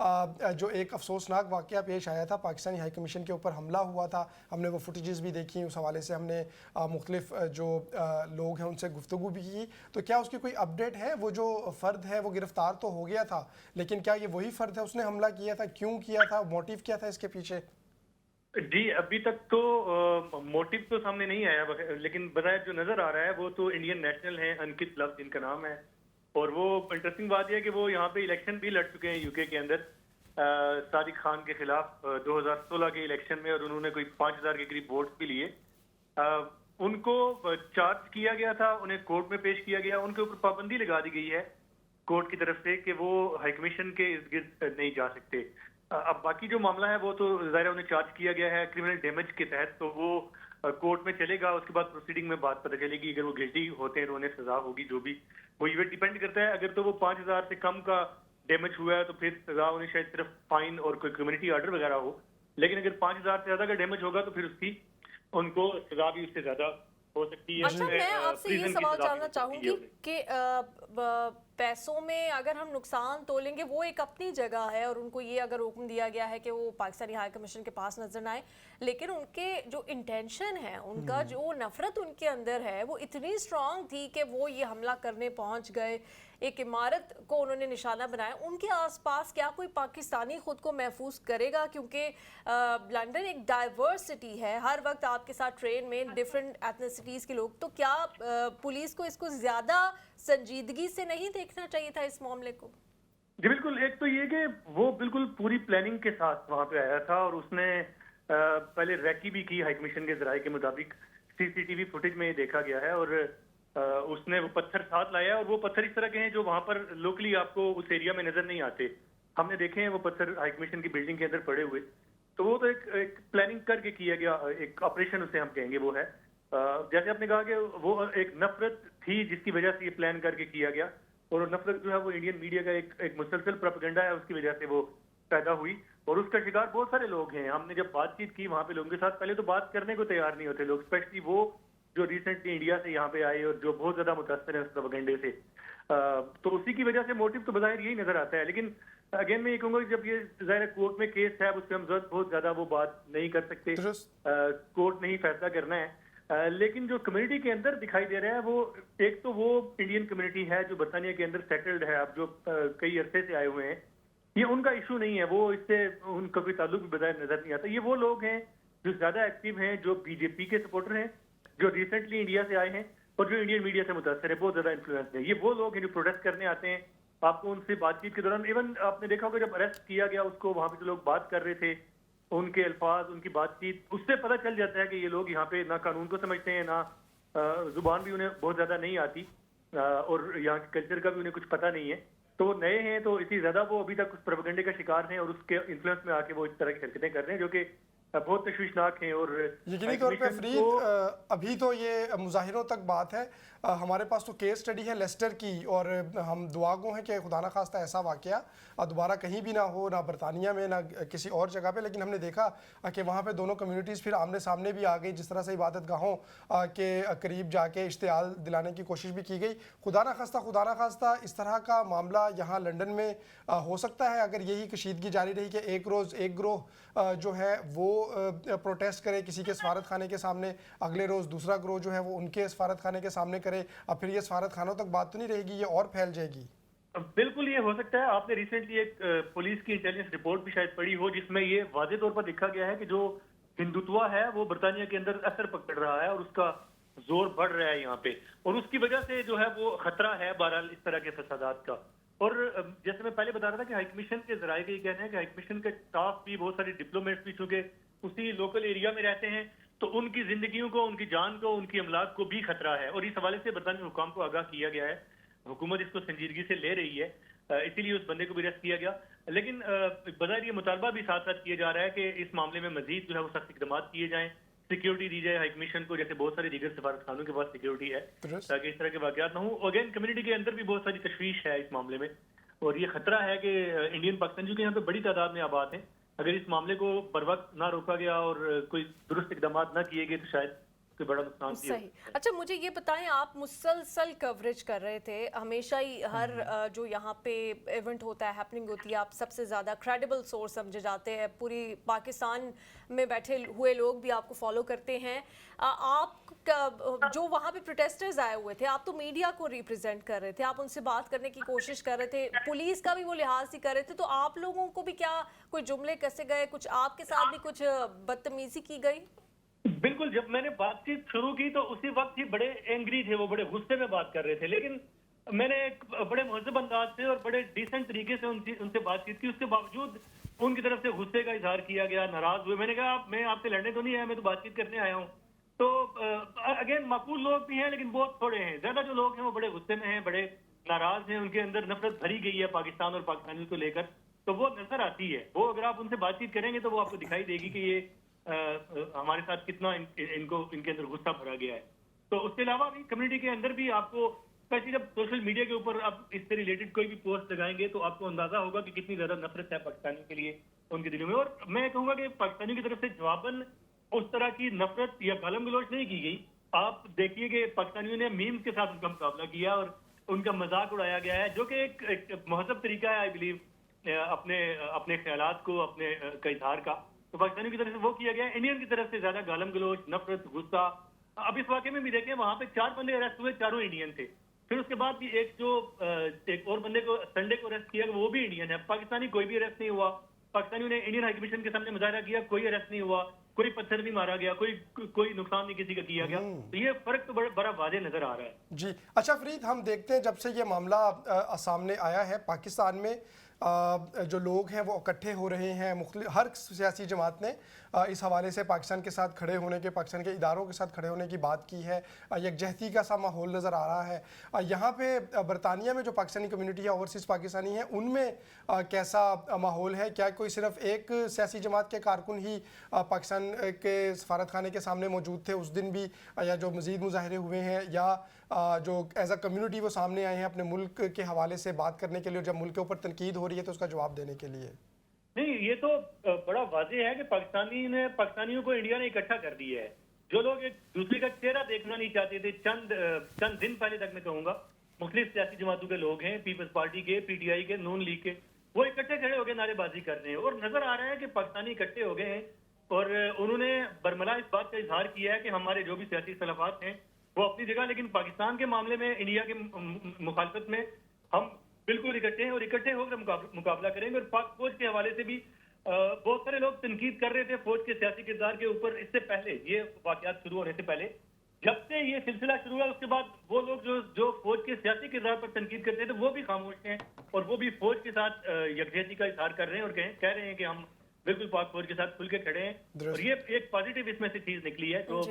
जो एक अफसोसनाक वाक़या पेश आया था, पाकिस्तानी हाई कमीशन के ऊपर हमला हुआ था, हमने वो फुटेजेस भी देखी, उस हवाले से हमने मुख्तलिफ जो लोग हैं उनसे गुफ्तगू भी की। तो क्या उसकी कोई अपडेट है? वो जो फ़र्द है वो गिरफ़्तार तो हो गया था, लेकिन क्या ये वही फ़र्द है, उसने हमला किया था, क्यों किया था, मोटिव क्या था इसके पीछे? जी, अभी तक तो मोटिव तो सामने नहीं आया, लेकिन बज़ाहिर जो नजर आ रहा है वो तो इंडियन नेशनल हैं, अंकित लव जिनका नाम है। और वो इंटरेस्टिंग बात यह है कि वो यहाँ पे इलेक्शन भी लड़ चुके हैं यूके के अंदर सादिक खान के खिलाफ 2016 के इलेक्शन में, और उन्होंने कोई 5000 के करीब वोट्स भी लिए। उनको चार्ज किया गया था, उन्हें कोर्ट में पेश किया गया, उनके ऊपर पाबंदी लगा दी गई है कोर्ट की तरफ से कि वो हाई कमीशन के इर्द गिर्द नहीं जा सकते। अब बाकी जो मामला है वो तो ज़ाहिर है उन्हें चार्ज किया गया है क्रिमिनल डैमेज के तहत, तो वो कोर्ट में चलेगा, उसके बाद प्रोसीडिंग में बात पता चलेगी। अगर वो गिल्टी होते हैं तो उन्हें सजा होगी, जो भी वो ये डिपेंड करता है। अगर तो वो 5000 से कम का डैमेज हुआ है तो फिर सजा उन्हें शायद सिर्फ फाइन और कोई कम्युनिटी ऑर्डर वगैरह हो, लेकिन अगर 5000 से ज्यादा का डैमेज होगा तो फिर उसकी उनको सजा भी उससे ज्यादा हो सकती है। अच्छा, मैं आपसे ये सवाल जानना चाहूंगी कि पैसों में अगर हम नुकसान तोलेंगे, वो एक अपनी जगह है और उनको ये अगर हुक्म दिया गया है कि वो पाकिस्तानी हाई कमीशन के पास नजर ना आए, लेकिन उनके जो इंटेंशन है, उनका जो नफरत उनके अंदर है वो इतनी स्ट्रांग थी कि वो ये हमला करने पहुंच गए, एक इमारत को उन्होंने निशाना बनाया। उनके आसपास क्या कोई पाकिस्तानी खुद को महफूज करेगा? क्योंकि लंदन एक डाइवर्स सिटी है, हर वक्त आपके साथ ट्रेन में डिफरेंट एथनिसिटीज़ के लोग, तो क्या पुलिस को इसको ज़्यादा संजीदगी से नहीं देखना चाहिए था इस मामले को? जी बिल्कुल, एक तो ये कि वो बिल्कुल पूरी प्लानिंग के साथ वहां पे आया था, और उसने पहले रैकी भी की हाई कमीशन के जराये के मुताबिक, सीसीटीवी फुटेज में ये देखा गया है। और उसने वो पत्थर साथ लाया, और वो पत्थर इस तरह के हैं जो वहां पर लोकली आपको उस एरिया में नजर नहीं आते। हमने देखे हैं वो पत्थर हाई कमीशन की बिल्डिंग के अंदर पड़े हुए। तो वो तो एक प्लानिंग करके किया गया एक ऑपरेशन उसे हम कहेंगे वो है। जैसे आपने कहा कि वो एक नफरत थी जिसकी वजह से ये प्लान करके किया गया, और नफरत जो है वो इंडियन मीडिया का एक मुसलसल प्रोपेगेंडा है, उसकी वजह से वो पैदा हुई, और उसका शिकार बहुत सारे लोग हैं। हमने जब बातचीत की वहां पे लोगों के साथ, पहले तो बात करने को तैयार नहीं होते लोग, स्पेशली वो जो रिसेंटली इंडिया से यहाँ पे आए और जो बहुत ज्यादा मुतासर है उस प्रोपेगेंडे से। तो उसी की वजह से मोटिव तो बज़ाहिर यही नजर आता है। लेकिन अगेन मैं ये कहूंगा कि जब ये ज़ाहिर कोर्ट में केस है, उस पर हम बहुत ज्यादा वो बात नहीं कर सकते, कोर्ट ने ही फैसला करना है। लेकिन जो कम्युनिटी के अंदर दिखाई दे रहा है वो, एक तो वो इंडियन कम्युनिटी है जो बरतानिया के अंदर सेटल्ड है, अब जो कई अरसे से आए हुए हैं, ये उनका इशू नहीं है, वो इससे उनका कोई ताल्लुक भी बज़ाहिर नजर नहीं आता। ये वो लोग हैं जो ज्यादा एक्टिव हैं, जो बीजेपी के सपोर्टर हैं, जो रिसेंटली इंडिया से आए हैं, और जो इंडियन मीडिया से मुतासर है, बहुत ज्यादा इन्फ्लुएंस है। ये वो लोग हैं जो प्रोटेस्ट करने आते हैं। आपको उनसे बातचीत के दौरान, इवन आपने देखा होगा जब अरेस्ट किया गया उसको, वहां पे जो लोग बात कर रहे थे, उनके अल्फाज, उनकी बातचीत, उससे पता चल जाता है कि ये लोग यहाँ पे ना कानून को समझते हैं, ना जुबान भी उन्हें बहुत ज्यादा नहीं आती, और यहाँ के कल्चर का भी उन्हें कुछ पता नहीं है। तो वो नए हैं, तो इसी ज्यादा वो अभी तक उस प्रोपेगेंडे का शिकार हैं, और उसके इन्फ्लुएंस में आके वो इस तरह की हरकतें कर रहे हैं जो कि बहुत तशवीशनाक हैं। और यकीनी तौर पे फरीद, अभी तो ये मुजाहिरों तक बात है, हमारे पास तो केस स्टडी है लेस्टर की, और हम दुआ गो हैं कि खुदा न खास्ता ऐसा वाक़या दोबारा कहीं भी ना हो, ना बरतानिया में ना किसी और जगह पे। लेकिन हमने देखा कि वहाँ पे दोनों कम्युनिटीज़ फिर आमने सामने भी आ गई, जिस तरह से इबादत गाहों के करीब जाके इश्तियाल दिलाने की कोशिश भी की गई। खुदा न खास्ता इस तरह का मामला यहाँ लंदन में हो सकता है अगर यही कशीदगी जारी रही कि एक रोज़ एक ग्रोह जो है वो प्रोटेस्ट करे किसी के सफारत खाने के सामने, अगले रोज़ दूसरा ग्रोह जो है वो उनके सफारत खाने के सामने करे, अब फिर ये सफारत खानों तक बात तो नहीं रहेगी, ये और फैल जाएगी। बिल्कुल ये हो सकता है। आपने रिसेंटली एक पुलिस की इंटेलिजेंस रिपोर्ट भी शायद पढ़ी हो, जिसमें ये वाज़े तौर पर लिखा गया है कि जो हिंदुत्व है वो बरतानिया के अंदर असर पकड़ रहा है और उसका जोर बढ़ रहा है यहाँ पे, और उसकी वजह से जो है वो खतरा है बहरहाल इस तरह के फसादात का। और जैसे मैं पहले बता रहा था कि हाई कमीशन के जराये का ये कहना है कि हाई कमीशन के स्टाफ भी, बहुत सारे डिप्लोमेट्स भी चूंकि उसी लोकल एरिया में रहते हैं, तो उनकी जिंदगियों को, उनकी जान को, उनकी अमलाक को भी खतरा है, और इस हवाले से बरतानिया हुकाम को आगाह किया गया है। हुकूमत इसको संजीदगी से ले रही है, इसीलिए उस बंदे को भी अरेस्ट किया गया। लेकिन बज़ाहिर ये मुतालबा भी साथ साथ किया जा रहा है कि इस मामले में मजीद जो है वो सख्त इक़दाम किए जाएं, सिक्योरिटी दी जाए हाई कमीशन को, जैसे बहुत सारे दीगर सफारत खानों के पास सिक्योरिटी है, ताकि इस तरह के वाकयात ना हो। अगेन कम्युनिटी के अंदर भी बहुत सारी तशवीश है इस मामले में, और ये खतरा है कि इंडियन पाकिस्तानी के यहाँ पे बड़ी तादाद में आबाद हैं, अगर इस मामले को बर वक्त ना रोका गया और कोई दुरुस्त इकदाम ना किए गए तो शायद कोई बड़ा नुकसान भी हो सही। अच्छा, मुझे ये बताएं, आप मुसलसल कवरेज कर रहे थे हमेशा ही, हर जो यहाँ पे इवेंट होता है, हैपनिंग होती है, आप सबसे ज़्यादा क्रेडिबल सोर्स समझे जाते हैं, पूरी पाकिस्तान में बैठे हुए लोग भी आपको फॉलो करते हैं। आप जो वहाँ पे प्रोटेस्टर्स आए हुए थे, आप तो मीडिया को रिप्रेजेंट कर रहे थे, आप उनसे बात करने की कोशिश कर रहे थे, पुलिस का भी वो लिहाज ही कर रहे थे, तो आप लोगों को भी क्या कोई जुमले कसे गए, कुछ आपके साथ भी कुछ बदतमीजी की गई? बिल्कुल, जब मैंने बातचीत शुरू की तो उसी वक्त ही बड़े एंग्री थे, वो बड़े गुस्से में बात कर रहे थे, लेकिन मैंने एक बड़े महज़ब अंदाज से और बड़े डिसेंट तरीके से उनसे बातचीत की। उसके बावजूद उनकी तरफ से गुस्से का इजहार किया गया, नाराज हुए। मैंने कहा मैं आपसे लड़ने तो नहीं आया, मैं तो बातचीत करने आया हूँ। तो अगेन माकूल लोग भी हैं लेकिन बहुत थोड़े हैं, ज्यादा जो लोग हैं वो बड़े गुस्से में हैं, बड़े नाराज हैं, उनके अंदर नफरत भरी गई है पाकिस्तान और पाकिस्तानियों को लेकर। तो वो नजर आती है, वो अगर आप उनसे बातचीत करेंगे तो वो आपको दिखाई देगी कि ये हमारे साथ कितना इनके अंदर गुस्सा भरा गया है। तो उसके अलावा भी कम्युनिटी के अंदर भी आपको, स्पेशली जब सोशल मीडिया के ऊपर आप इससे रिलेटेड कोई भी पोस्ट लगाएंगे तो आपको अंदाजा होगा कि कितनी ज्यादा नफरत है पाकिस्तानियों के लिए उनके दिलों में। और मैं कहूंगा कि पाकिस्तानियों की तरफ से जवाबन उस तरह की नफरत या गालम गलौज नहीं की गई। आप देखिए कि पाकिस्तानियों ने मीम्स के साथ उनका मुकाबला किया और उनका मजाक उड़ाया गया है, जो कि एक महजब तरीका है आई बिलीव अपने ख्यालात को अपने का इजहार का। तो पाकिस्तानियों की तरफ से वो किया गया। इंडियन की तरफ से ज्यादा गालम गलोच, नफरत, गुस्सा। अब इस वाकये में भी देखें, वहां पे 4 बंदे अरेस्ट हुए, चारों इंडियन थे। फिर उसके बाद भी एक और बंदे को संडे को अरेस्ट किया, वो भी इंडियन है। पाकिस्तानी कोई भी अरेस्ट नहीं हुआ। पाकिस्तानियों ने इंडियन हाई कमीशन के सामने मुजाहरा किया, कोई अरेस्ट नहीं हुआ, कोई पत्थर नहीं मारा गया, कोई नुकसान नहीं किसी का किया गया। तो ये फर्क तो बड़ा वाज़ेह नजर आ रहा है। जी अच्छा फरीद, हम देखते हैं जब से ये मामला सामने आया है पाकिस्तान में जो लोग हैं वो इकट्ठे हो रहे हैं, हर सियासी जमात ने इस हवाले से पाकिस्तान के साथ खड़े होने के, पाकिस्तान के इदारों के साथ खड़े होने की बात की है। यकजहती का सा माहौल नज़र आ रहा है। यहाँ पे बरतानिया में जो पाकिस्तानी कम्युनिटी है, ओवरसीज़ पाकिस्तानी है, उनमें कैसा माहौल है? क्या कोई सिर्फ एक सियासी जमात के कारकुन ही पाकिस्तान के सफारत खाने के सामने मौजूद थे उस दिन भी, या जो मज़ीद मुजाहरे हुए हैं, या जो एज अ कम्युनिटी वो सामने आए हैं अपने मुल्क के हवाले से बात करने के लिए, जब मुल्क के ऊपर तनकीद हो रही है तो उसका जवाब देने के लिए? नहीं, ये तो बड़ा वाज़ेह है कि पाकिस्तानियों को इंडिया ने इकट्ठा कर दिया है। जो लोग एक दूसरे का चेहरा देखना नहीं चाहते थे, चंद दिन पहले तक मैं कहूँगा, मुख्तलिफ सियासी जमातों के लोग हैं, पीपल्स पार्टी के, PTI के, नून लीग के, वो इकट्ठे खड़े हो गए नारेबाजी कर रहे हैं। और नजर आ रहा है कि पाकिस्तानी इकट्ठे हो गए हैं और उन्होंने बरमला इस बात का इजहार किया है कि हमारे जो भी सियासी इख्तिलाफात हैं वो अपनी जगह, लेकिन पाकिस्तान के मामले में इंडिया के मुखालफत में हम बिल्कुल इकट्ठे हैं और इकट्ठे होकर मुकाबला करेंगे। और पाक फौज के हवाले से भी बहुत सारे लोग तनकीद कर रहे थे फौज के सियासी किरदार के ऊपर। इससे पहले, ये वाकयात शुरू होने से पहले, जब से ये सिलसिला शुरू हुआ उसके बाद वो लोग जो फौज के सियासी किरदार पर तनकीद करते थे वो भी खामोश हैं और वो भी फौज के साथ यकजहती का इजहार कर रहे हैं और कह रहे हैं कि हम बिल्कुल पाक फौज के साथ खुल के खड़े हैं। और ये एक पॉजिटिव इसमें से चीज निकली है जो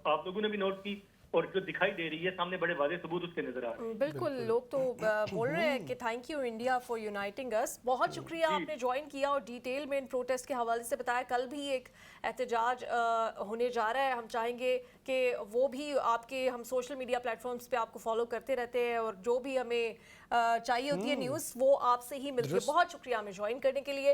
आप लोगों ने भी नोट की और जो दिखाई दे रही है सामने, बड़े वाज़ेह सबूत उसके नजर आ रहे हैं। बिल्कुल, लोग तो बोल रहे हैं कि thank you India for uniting us. बहुत शुक्रिया आपने ज्वाइन किया और डिटेल में इन प्रोटेस्ट के हवाले से बताया। कल भी एक एहतजाज होने जा रहा है, हम चाहेंगे कि वो भी हम सोशल मीडिया प्लेटफॉर्म्स पे आपको फॉलो करते रहते हैं और जो भी हमें चाहिए होती है न्यूज़ वो आपसे ही मिलती है। बहुत शुक्रिया हमें ज्वाइन करने के लिए।